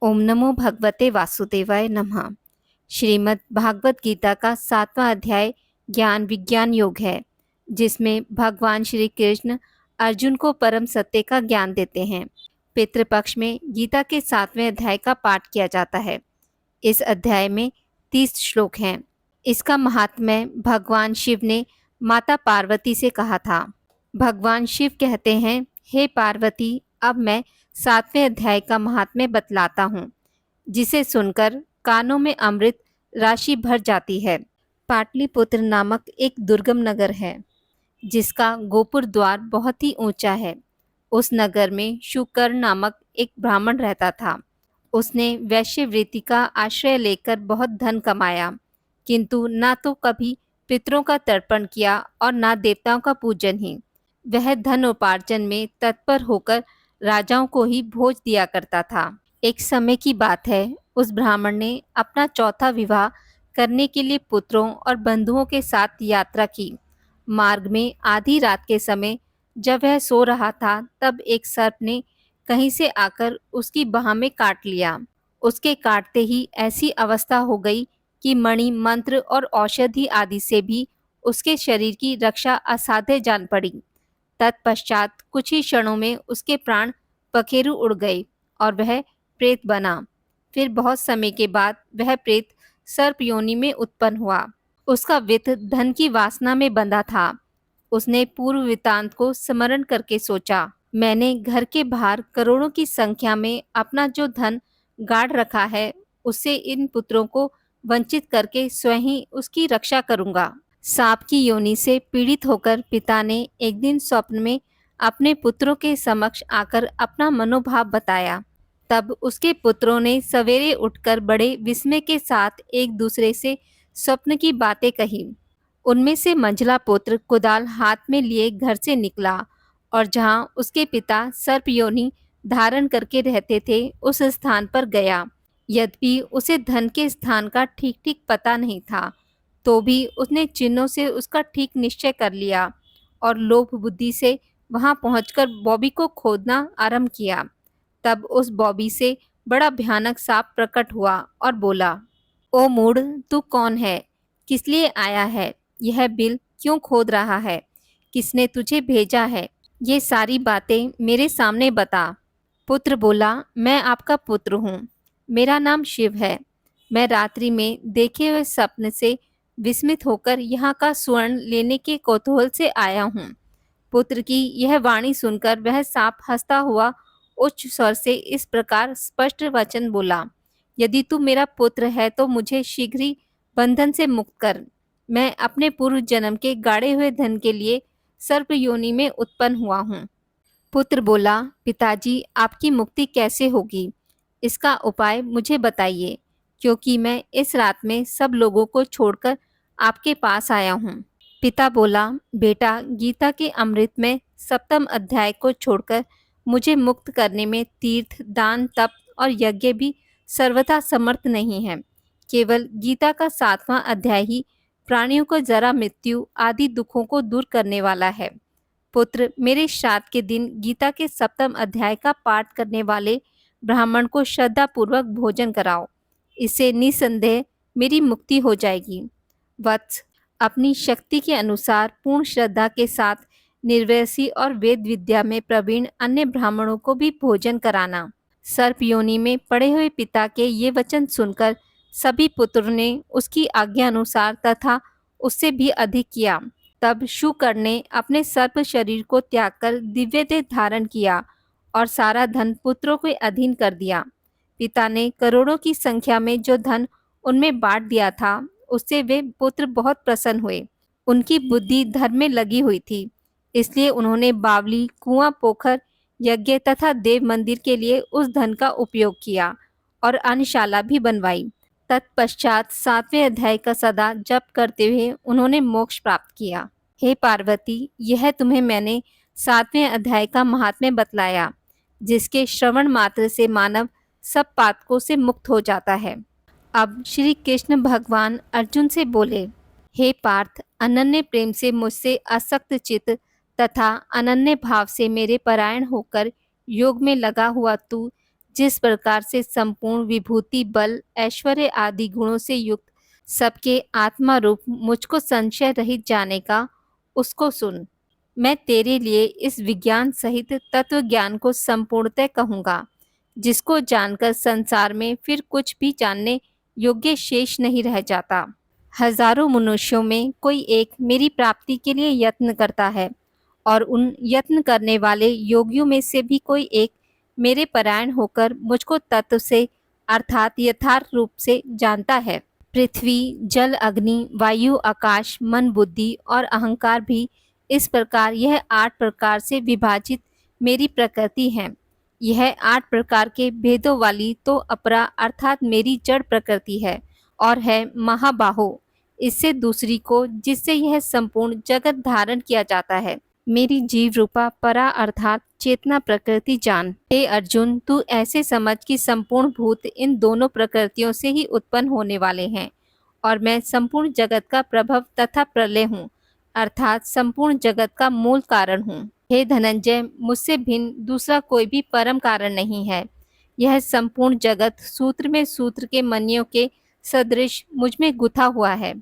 ओम नमो भगवते वासुदेवाय नमः। श्रीमद् भागवत गीता का 7वां अध्याय ज्ञान विज्ञान योग है, जिसमें भगवान श्री कृष्ण अर्जुन को परम सत्य का ज्ञान देते हैं। पितृपक्ष में गीता के 7वें अध्याय का पाठ किया जाता है। इस अध्याय में 30 श्लोक हैं। इसका महात्म्य भगवान शिव ने माता पार्वती से कहा था। भगवान शिव कहते हैं, हे पार्वती, अब मैं 7वें अध्याय का महात्म्य बतलाता हूँ, जिसे सुनकर कानों में अमृत राशि भर जाती है। पाटलिपुत्र नामक एक दुर्गम नगर है, जिसका गोपुर द्वार बहुत ही ऊंचा है। उस नगर में शुकर्ण नामक एक ब्राह्मण रहता था। उसने वैश्यवृत्ति का आश्रय लेकर बहुत धन कमाया, किंतु ना तो कभी पितरों का तर्पण किया और ना देवताओं का पूजन ही। वह धन उपार्जन में तत्पर होकर राजाओं को ही भोज दिया करता था। एक समय की बात है, उस ब्राह्मण ने अपना चौथा विवाह करने के लिए पुत्रों और बंधुओं के साथ यात्रा की। मार्ग में आधी रात के समय जब वह सो रहा था, तब एक सर्प ने कहीं से आकर उसकी बाह में काट लिया। उसके काटते ही ऐसी अवस्था हो गई कि मणि, मंत्र और औषधि आदि से भी उसके शरीर की रक्षा असाध्य जान पड़ी। तत्पश्चात कुछ ही क्षणों में उसके प्राण पखेरु उड़ गए और वह प्रेत बना। फिर बहुत समय के बाद वह प्रेत सर्प योनि में उत्पन्न हुआ। उसका वित्त धन की वासना में बंधा था। उसने पूर्व वृत्तांत को स्मरण करके सोचा, मैंने घर के बाहर करोड़ों की संख्या में अपना जो धन गाड़ रखा है, उससे इन पुत्रों को वंचित करके स्वयं ही उसकी रक्षा करूंगा। सांप की योनि से पीड़ित होकर पिता ने एक दिन स्वप्न में अपने पुत्रों के समक्ष आकर अपना मनोभाव बताया। तब उसके पुत्रों ने सवेरे उठकर बड़े विस्मय के साथ एक दूसरे से स्वप्न की बातें कही। उनमें से मंझला पुत्र कुदाल हाथ में लिए घर से निकला और जहां उसके पिता सर्प योनि धारण करके रहते थे, उस स्थान पर गया। यद्यपि उसे धन के स्थान का ठीक ठीक पता नहीं था, तो भी उसने चिन्हों से उसका ठीक निश्चय कर लिया और लोभ बुद्धि से वहां पहुंचकर बॉबी को खोदना आरंभ किया। तब उस बॉबी से बड़ा भयानक सांप प्रकट हुआ और बोला, ओ मूढ़, तू कौन है? किस लिए आया है? यह बिल क्यों खोद रहा है? किसने तुझे भेजा है? ये सारी बातें मेरे सामने बता। पुत्र बोला, मैं आपका पुत्र हूँ। मेरा नाम शिव है। मैं रात्रि में देखे हुए स्वप्न से विस्मित होकर यहाँ का स्वर्ण लेने के कौतूहल से आया हूँ। पुत्र की यह वाणी सुनकर वह सांप हंसता हुआ उच्च स्वर से इस प्रकार स्पष्ट वचन बोला, यदि तू मेरा पुत्र है तो मुझे शीघ्र ही बंधन से मुक्त कर। मैं अपने पूर्व जन्म के गाड़े हुए धन के लिए सर्प योनि में उत्पन्न हुआ हूँ। पुत्र बोला, पिताजी, आपकी मुक्ति कैसे होगी? इसका उपाय मुझे बताइए, क्योंकि मैं इस रात में सब लोगों को छोड़कर आपके पास आया हूँ। पिता बोला, बेटा, गीता के अमृत में 7वें अध्याय को छोड़कर मुझे मुक्त करने में तीर्थ, दान, तप और यज्ञ भी सर्वथा समर्थ नहीं है। केवल गीता का 7वां अध्याय ही प्राणियों को जरा मृत्यु आदि दुखों को दूर करने वाला है। पुत्र, मेरे श्राद्ध के दिन गीता के 7वें अध्याय का पाठ करने वाले ब्राह्मण को श्रद्धा पूर्वक भोजन कराओ। इससे निसंदेह मेरी मुक्ति हो जाएगी। वत्स, अपनी शक्ति के अनुसार पूर्ण श्रद्धा के साथ निर्वैसी और वेद विद्या में प्रवीण अन्य ब्राह्मणों को भी भोजन कराना। सर्प योनि में पड़े हुए पिता के ये वचन सुनकर सभी पुत्रों ने उसकी आज्ञा अनुसार तथा उससे भी अधिक किया। तब शुकर्ण ने अपने सर्प शरीर को त्याग कर दिव्य देह धारण किया और सारा धन पुत्रों के अधीन कर दिया। पिता ने करोड़ों की संख्या में जो धन उनमें बांट दिया था, उससे वे पुत्र बहुत प्रसन्न हुए। उनकी बुद्धि धर्म में लगी हुई थी, इसलिए उन्होंने बावली, कुआं, पोखर, यज्ञ तथा देव मंदिर के लिए उस धन का उपयोग किया और अन्नशाला भी बनवाई। तत्पश्चात 7वें अध्याय का सदा जप करते हुए उन्होंने मोक्ष प्राप्त किया। हे पार्वती, यह तुम्हें मैंने 7वें अध्याय का महात्म्य बतलाया, जिसके श्रवण मात्र से मानव सब पातकों से मुक्त हो जाता है। अब श्री कृष्ण भगवान अर्जुन से बोले, हे पार्थ, अनन्य प्रेम से मुझसे आसक्त चित्त तथा अनन्य भाव से मेरे परायण होकर योग में लगा हुआ तू जिस प्रकार से संपूर्ण विभूति, बल, ऐश्वर्य आदि गुणों से युक्त सबके आत्मा रूप मुझको संशय रहित जाने का, उसको सुन। मैं तेरे लिए इस विज्ञान सहित तत्व ज्ञान को संपूर्णतः कहूँगा, जिसको जानकर संसार में फिर कुछ भी जानने योग्य शेष नहीं रह जाता। हजारों मनुष्यों में कोई एक मेरी प्राप्ति के लिए यत्न करता है, और उन यत्न करने वाले योगियों में से भी कोई एक मेरे परायण होकर मुझको तत्व से अर्थात यथार्थ रूप से जानता है। पृथ्वी, जल, अग्नि, वायु, आकाश, मन, बुद्धि और अहंकार भी इस प्रकार यह 8 प्रकार से विभाजित मेरी प्रकृति है। यह 8 प्रकार के भेदों वाली तो अपरा अर्थात मेरी जड़ प्रकृति है, और है महाबाहो, इससे दूसरी को, जिससे यह संपूर्ण जगत धारण किया जाता है, मेरी जीव रूपा परा अर्थात चेतना प्रकृति जान। हे अर्जुन, तू ऐसे समझ कि संपूर्ण भूत इन दोनों प्रकृतियों से ही उत्पन्न होने वाले हैं, और मैं संपूर्ण जगत का प्रभव तथा प्रलय हूँ, अर्थात संपूर्ण जगत का मूल कारण हूँ। हे धनंजय, मुझसे भिन्न दूसरा कोई भी परम कारण नहीं है। यह संपूर्ण जगत सूत्र में सूत्र के मणियों के सदृश मुझ में गुथा हुआ है।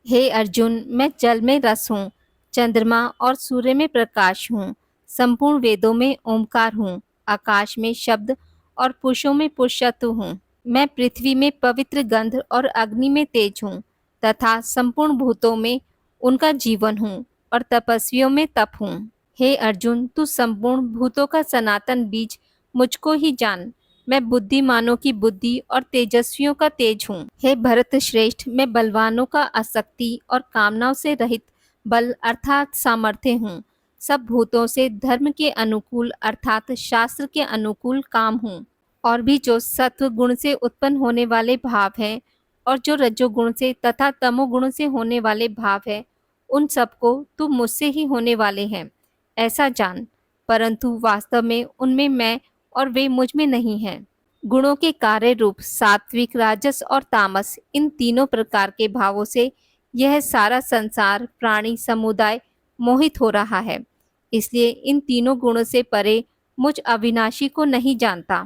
हे अर्जुन, मैं जल में रस हूँ, चंद्रमा और सूर्य में प्रकाश हूँ, संपूर्ण वेदों में ओंकार हूँ, आकाश में शब्द और पुरुषों में पुरुषत्व हूँ। मैं पृथ्वी में पवित्र गंध और अग्नि में तेज हूँ, तथा संपूर्ण भूतों में उनका जीवन हूँ, और तपस्वियों में तप हूँ। हे अर्जुन, तू संपूर्ण भूतों का सनातन बीज मुझको ही जान। मैं बुद्धिमानों की बुद्धि और तेजस्वियों का तेज हूँ। हे भरत श्रेष्ठ, मैं बलवानों का आसक्ति और कामनाओं से रहित बल अर्थात सामर्थ्य हूँ। सब भूतों से धर्म के अनुकूल अर्थात शास्त्र के अनुकूल काम हूँ। और भी जो सत्व गुण से उत्पन्न होने वाले भाव हैं, और जो रजोगुण से तथा तमोगुण से होने वाले भाव है, उन सबको तू मुझसे ही होने वाले हैं, ऐसा जान। परंतु वास्तव में उनमें मैं और वे मुझ में नहीं हैं। गुणों के कार्य रूप सात्विक, राजस और तामस, इन तीनों प्रकार के भावों से यह सारा संसार प्राणी समुदाय मोहित हो रहा है। इसलिए इन तीनों गुणों से परे मुझ अविनाशी को नहीं जानता,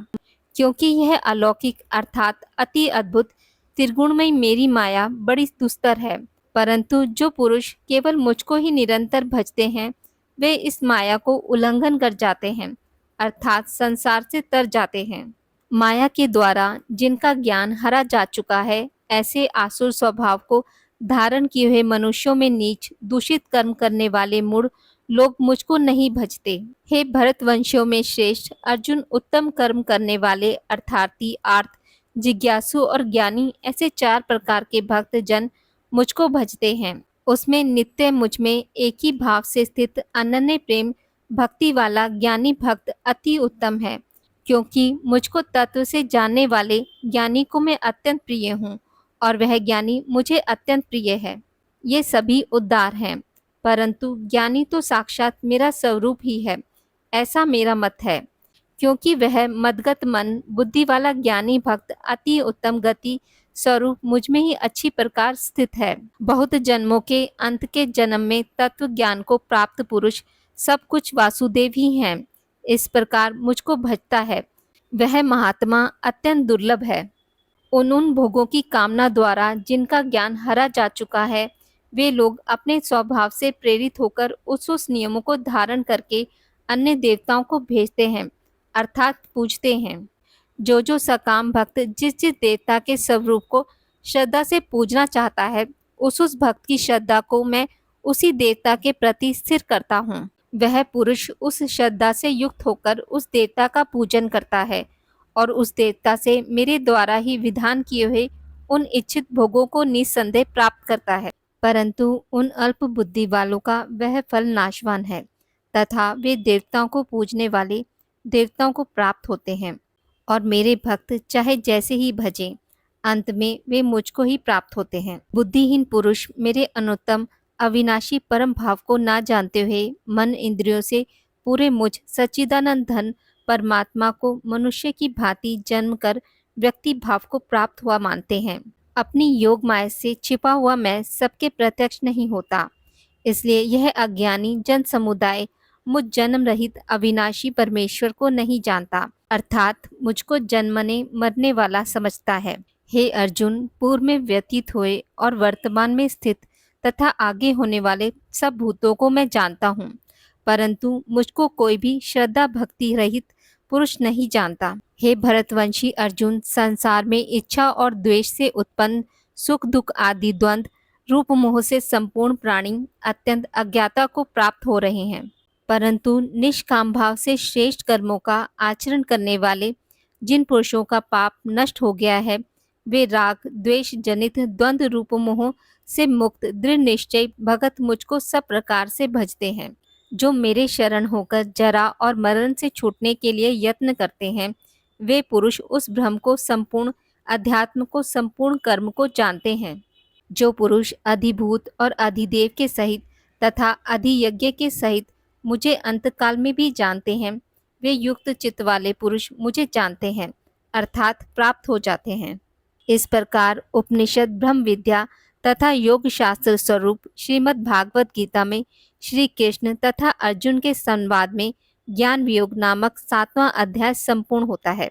क्योंकि यह अलौकिक अर्थात अति अद्भुत त्रिगुणमयी मेरी माया बड़ी दुस्तर है। परंतु जो पुरुष केवल मुझको ही निरंतर भजते हैं, वे इस माया को उल्लंघन कर जाते हैं, अर्थात संसार से तर जाते हैं। माया के द्वारा जिनका ज्ञान हरा जा चुका है, ऐसे आसुर स्वभाव को धारण किए हुए मनुष्यों में नीच दूषित कर्म करने वाले मूढ़ लोग मुझको नहीं भजते। हे भरतवंशियों में श्रेष्ठ अर्जुन, उत्तम कर्म करने वाले अर्थार्थी, आर्त, जिज्ञासु और ज्ञानी, ऐसे 4 प्रकार के भक्त जन मुझको भजते हैं। उसमें नित्य मुझ में एक ही भाव से स्थित अनन्य प्रेम भक्ति वाला ज्ञानी भक्त अति उत्तम है, क्योंकि मुझको तत्व से जानने वाले ज्ञानी को मैं अत्यंत प्रिय हूँ, और वह ज्ञानी मुझे अत्यंत प्रिय है। ये सभी उद्धार हैं, परंतु ज्ञानी तो साक्षात मेरा स्वरूप ही है, ऐसा मेरा मत है। क्योंकि वह मदगत मन बुद्धि वाला ज्ञानी भक्त अति उत्तम गति स्वरूप मुझ में ही अच्छी प्रकार स्थित है। बहुत जन्मों के अंत के जन्म में तत्व ज्ञान को प्राप्त पुरुष सब कुछ वासुदेव ही हैं, इस प्रकार मुझको भजता है। वह महात्मा अत्यंत दुर्लभ है। उन भोगों की कामना द्वारा जिनका ज्ञान हरा जा चुका है, वे लोग अपने स्वभाव से प्रेरित होकर उस नियमों को धारण करके अन्य देवताओं को भेजते हैं, अर्थात पूजते हैं। जो सकाम भक्त जिस जिस देवता के स्वरूप को श्रद्धा से पूजना चाहता है, उस भक्त की श्रद्धा को मैं उसी देवता के प्रति स्थिर करता हूँ। वह पुरुष उस श्रद्धा से युक्त होकर उस देवता का पूजन करता है, और उस देवता से मेरे द्वारा ही विधान किए हुए उन इच्छित भोगों को निस्संदेह प्राप्त करता है। परंतु उन अल्प बुद्धि वालों का वह फल नाशवान है, तथा वे देवताओं को पूजने वाले देवताओं को प्राप्त होते हैं, और मेरे भक्त चाहे जैसे ही भजें, अंत में वे मुझको ही प्राप्त होते हैं। बुद्धिहीन पुरुष मेरे अनुत्तम अविनाशी परम भाव को ना जानते हुए मन इंद्रियों से पूरे मुझ सच्चिदानंद धन परमात्मा को मनुष्य की भांति जन्म कर व्यक्ति भाव को प्राप्त हुआ मानते हैं। अपनी योग माया से छिपा हुआ मैं सबके प्रत्यक्ष नहीं होता, इसलिए यह अज्ञानी जन समुदाय मुझ जन्म रहित अविनाशी परमेश्वर को नहीं जानता, अर्थात मुझको जन्मने मरने वाला समझता है। हे अर्जुन, पूर्व में व्यतीत हुए और वर्तमान में स्थित तथा आगे होने वाले सब भूतों को मैं जानता हूँ, परंतु मुझको कोई भी श्रद्धा भक्ति रहित पुरुष नहीं जानता। हे भरतवंशी अर्जुन, संसार में इच्छा और द्वेष से उत्पन्न सुख दुख आदि द्वंद्व रूप मोह से संपूर्ण प्राणी अत्यंत अज्ञाता को प्राप्त हो रहे हैं, परंतु निष्काम भाव से श्रेष्ठ कर्मों का आचरण करने वाले जिन पुरुषों का पाप नष्ट हो गया है, वे राग द्वेष जनित द्वंद्व रूप मोह से मुक्त दृढ़ निश्चय भगत मुझको सब प्रकार से भजते हैं। जो मेरे शरण होकर जरा और मरण से छूटने के लिए यत्न करते हैं, वे पुरुष उस ब्रह्म को संपूर्ण अध्यात्म को संपूर्ण कर्म को जानते हैं। जो पुरुष अधिभूत और अधिदेव के सहित तथा अधियज्ञ के सहित मुझे अंतकाल में भी जानते हैं, वे युक्त चित्त वाले पुरुष मुझे जानते हैं, अर्थात प्राप्त हो जाते हैं। इस प्रकार उपनिषद ब्रह्म विद्या तथा योग शास्त्र स्वरूप श्रीमद् भागवत गीता में श्री कृष्ण तथा अर्जुन के संवाद में ज्ञान वियोग नामक 7वां अध्याय संपूर्ण होता है।